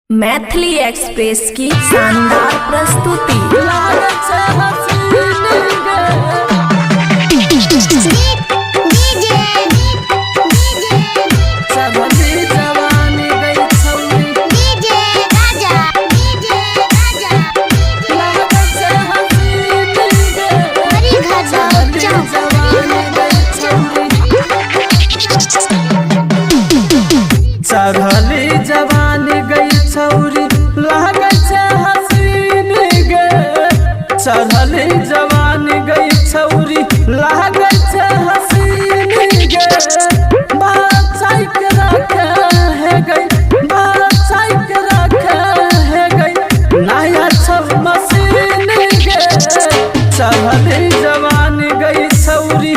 Maithili express की शानदार प्रस्तुति। चढ़ली जवानी गई छौरी लागै छै हसीन गे। चढ़ली जवानी गई छौरी लागै छै हसीन गे। बचाई के रखे है गई, बचाई के रखे है गई नया छौ मशीन गे। चढ़ली जवानी गई छौरी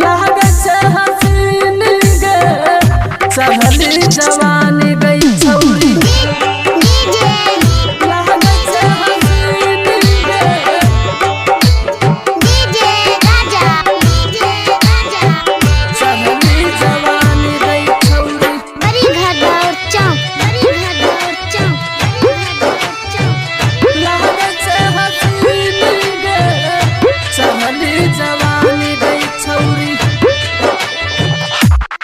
लागै छै हसीन गे। चढ़ली जवानी गई छौरी लागै छै हसीन गे। चढ़ली जवानी गई छौरी लागै छै हसीन गे। चढ़ली जवानी गई छौरी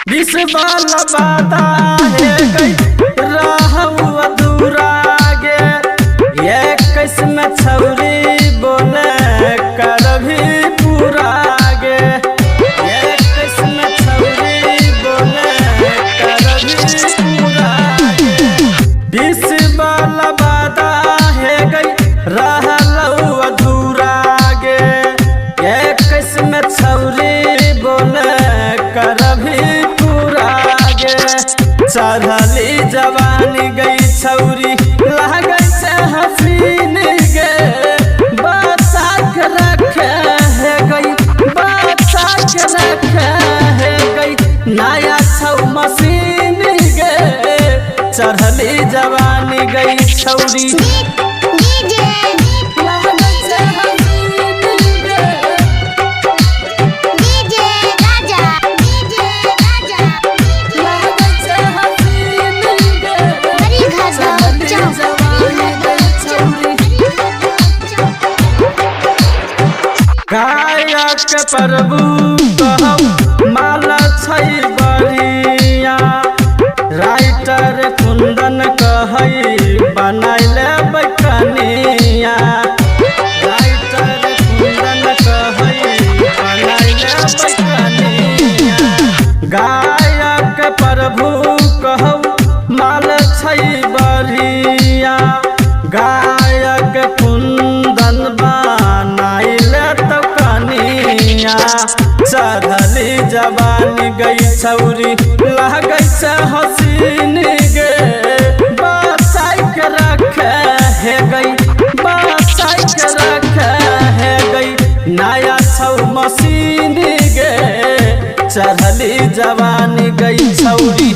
विष वाला वादा है गई रहू अधूरा गे। ये किस्म छौरी बोले कर भी पूरा गे। ये किस्म छौरी बोले कर भी पूरा गे। विष वाला वादा है गई रहू अधूरा गे। ये किस्म छौरी बोले कर भी चढ़ली जवानी गई छौरी लागै छै हसीन गे। बचा के रखे है गई, बचा के रखे है गई नया छौ मशीन गे। चढ़ली जवानी गई छौरी लागै छै हसीन गे। गायक प्रभु कहब माला छै बढ़िया। राइटर कुंदन कहै बनैले कनिया। राइटर कुंदन कहै बनैले कनिया। गायक प्रभु कहब माल छै बढ़िया। गायक कुंदन बनैले कनिया। चढ़ली जवानी गई छौरी लागै छै हसीन गे। बचाई के रखे है गई, बचाई के रखे है गई नया छौ मशीन गे। चढ़ली जवानी गई छौरी